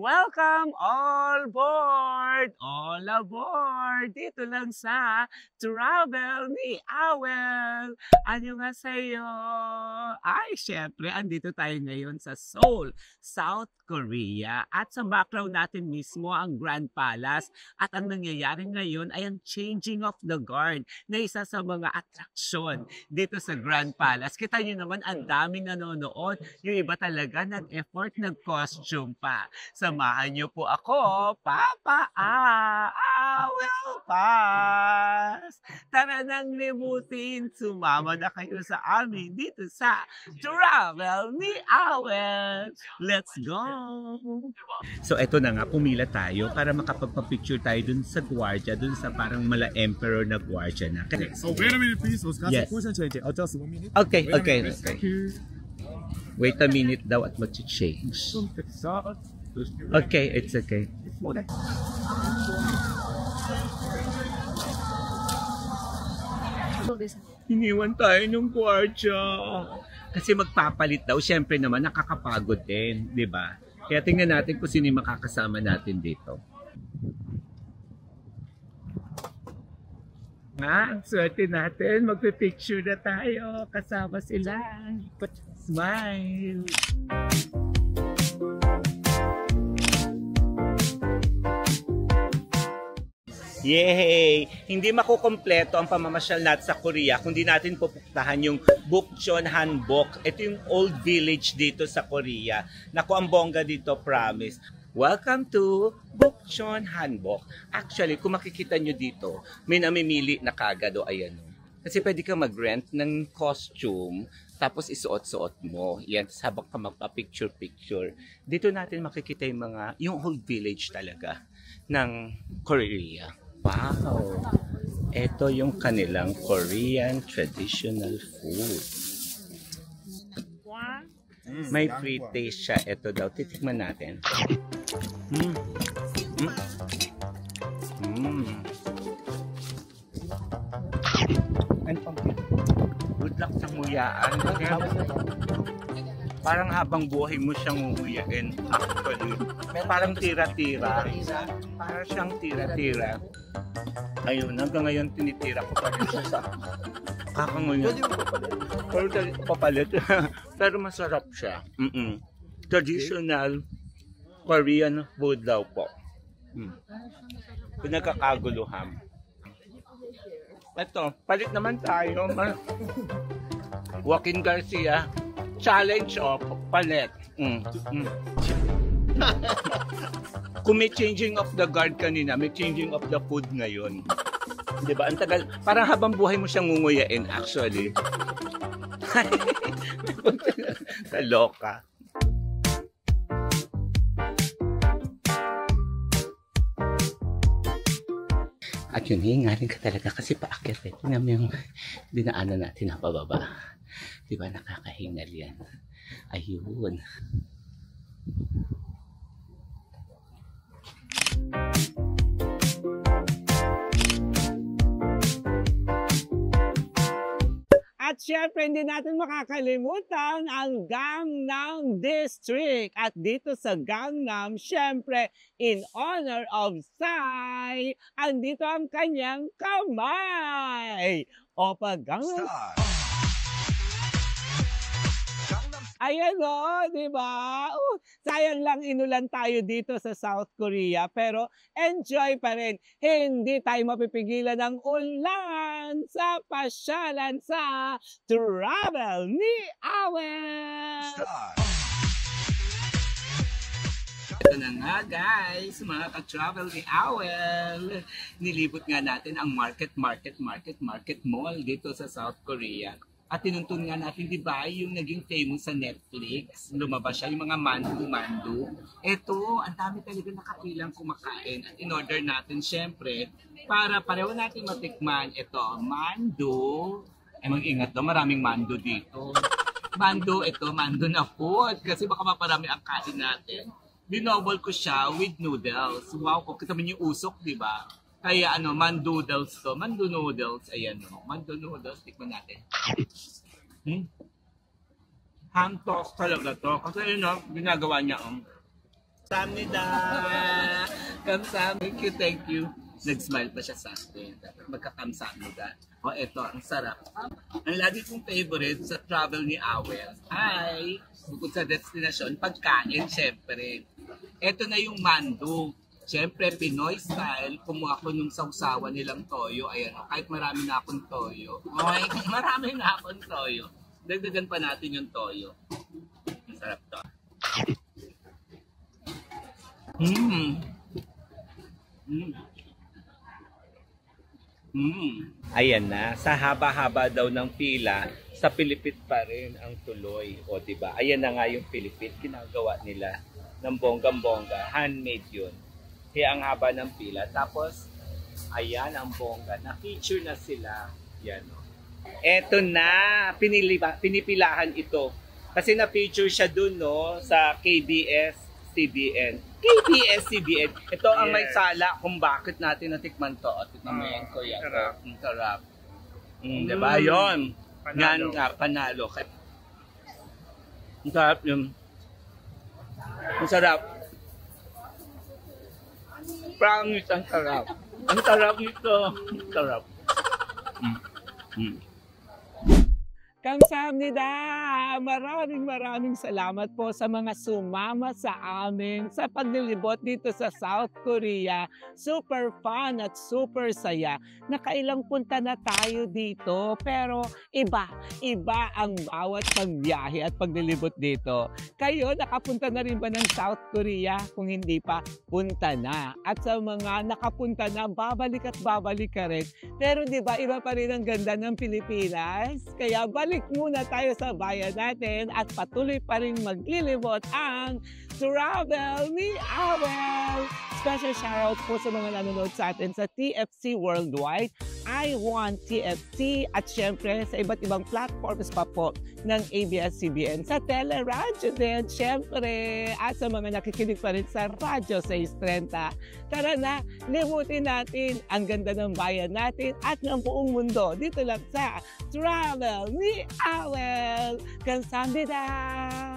Welcome all board! All aboard! Dito lang sa Travel ni Awel! Ano nga sa'yo? Ay, syempre, andito tayo ngayon sa Seoul, South Korea. At sa background natin mismo ang Grand Palace. At ang nangyayari ngayon ay ang changing of the guard na isa sa mga atraksyon dito sa Grand Palace. Kita nyo naman, ang daming nanonood. Yung iba talaga nag-effort, nag-costume pa. Samahan niyo po ako, Papa Awel Pass! Tara nang limutin, sumama na kayo sa amin dito sa Travel ni Awel! Let's go! So eto na nga, pumila tayo para makapagpa-picture tayo dun sa gwardiya, dun sa parang mala emperor na gwardiya na. So wait a minute please, Yes. adjust 1 minute. Okay, Wait a okay. minute, Okay. Thank you. Wait a minute daw at mag-change. Okay, it's okay. Iniwan tayo ng gwardiya. Kasi magpapalit daw, syempre naman nakakapagod din, di ba? Kaya tingnan natin kung sino yung makakasama natin dito. Ang swerte natin, magpipicture na tayo. Kasama sila. Smile! Yay! Hindi makukompleto ang pamamasyal natin sa Korea kung di natin pupuntahan yung Bukchon Hanbok. Ito yung old village dito sa Korea. Naku, ang bongga dito, promise. Welcome to Bukchon Hanbok. Actually, kung makikita nyo dito, may namimili na kagad o ayan. Kasi pwede kang mag-rent ng costume, tapos isuot-suot mo. Yan, habang ka magpa-picture-picture. Dito natin makikita yung whole village talaga ng Korea. Wow! Ito yung kanilang Korean traditional food. May free taste siya. Ito daw. Titikman natin. Good luck sa nguyaan. Parang habang buhay mo siyang nguyain. Actually, parang tira-tira. Parang siyang tira-tira. Ayun, hanggang ngayon tinitira ko pa rin siya sa kakanguyan. Pero papalit. Pero masarap siya. Traditional Korean food daw po. Pinagkakaguluhan. Ito, palit naman tayo. Joaquin Garcia. Challenge of palit. Kung may changing of the guard kanina, may changing of the food ngayon. Diba? Ang tagal. Parang habang buhay mo siyang ngunguyain actually. Kaloka. At yun, hihingalin ka talaga kasi paakyat eh. Tingnan mo yung dinaanan natin na pababa. Diba, nakakahingal yan. Ayun. At syempre, hindi natin makakalimutan ang Gangnam District. At dito sa Gangnam, syempre, in honor of Psy, andito ang kanyang kamay. Opa, Gangnam. Ayan o, di ba? Sayang lang inulan tayo dito sa South Korea, pero enjoy pa rin. Hindi tayo mapipigilan ng ulan sa pasyalan sa Travel ni Awel! Ito na nga guys, mga ka-travel ni Awel. Nilibot nga natin ang market mall dito sa South Korea. At tinuntun nga natin, di ba, yung naging famous sa Netflix. Lumabas siya, yung mga mandu-mandu. Ito, ang dami talaga nakapilang kumakain. At in-order natin, syempre, para pareho natin matikman. Ito, mandu. Ay, mag-ingat daw, maraming mandu dito. Mandu, ito, mandu na food. Kasi baka maparami ang kain natin. Dinouble ko siya with noodles. Wow, kung kita mo yung usok, di ba? Kaya mandu noodles to. Mandu noodles. Ayan mandu noodles. Tikman natin. Hand toss talaga to. Kasi ginagawa niya Samnida! Kamsahamnida! Thank you. Nag-smile pa siya sa akin. Magkakamsahamnida. O eto, ang sarap. Ang lagi kong favorite sa travel ni Awel ay, bukod sa destinasyon, pagkain, syempre. Eto na yung mandu. Syempre, Pinoy style, kumuha ko nung sausawan nilang toyo. Ayan, kahit marami na akong toyo. Okay, marami na akong toyo. Dagdagan pa natin yung toyo. Ang sarap to. Ayan na, sa haba-haba daw ng pila, sa Pilipit pa rin ang tuloy. O diba? Ayan na nga yung Pilipit, ginagawa nila ng bonggang-bongga. Handmade yun. Kaya ang haba ng pila. Tapos, ayan ang bongga. Na-feature na sila. Yan. Eto na, pinipilahan ito. Kasi na-feature siya dun, no, sa KBS-CBN. KBS-CBN. Ito ang may sala kung bakit natin natikman to. At tikman mo yan, Kuya. Ang sarap. Diba? Yun. Yan nga, panalo. Ang sarap yun. Ang sarap. Promise, ang sarap. Ang sarap nito. Ang sarap. Kamsahamnida! Maraming salamat po sa mga sumama sa amin sa paglilibot dito sa South Korea. Super fun at super saya. Nakailang punta na tayo dito pero iba ang bawat pagbiyahe at paglilibot dito. Kayo, nakapunta na rin ba ng South Korea? Kung hindi pa, punta na. At sa mga nakapunta na, babalik at babalik ka rin. Pero di ba, iba pa rin ang ganda ng Pilipinas? Kaya balik muna tayo sa bayan natin at patuloy pa rin maglilibot ang Travel ni Awel. Special shoutout po sa mga nanonood sa atin sa TFC Worldwide, I Want TFC at syempre sa iba't ibang platforms pa po ng ABS-CBN. Sa teleradyo din, syempre, at sa mga nakikinig pa rin sa Radyo 630. Tara na, limutin natin ang ganda ng bayan natin at ng buong mundo. Dito lang sa Travel ni Awel. Kamsahamnida!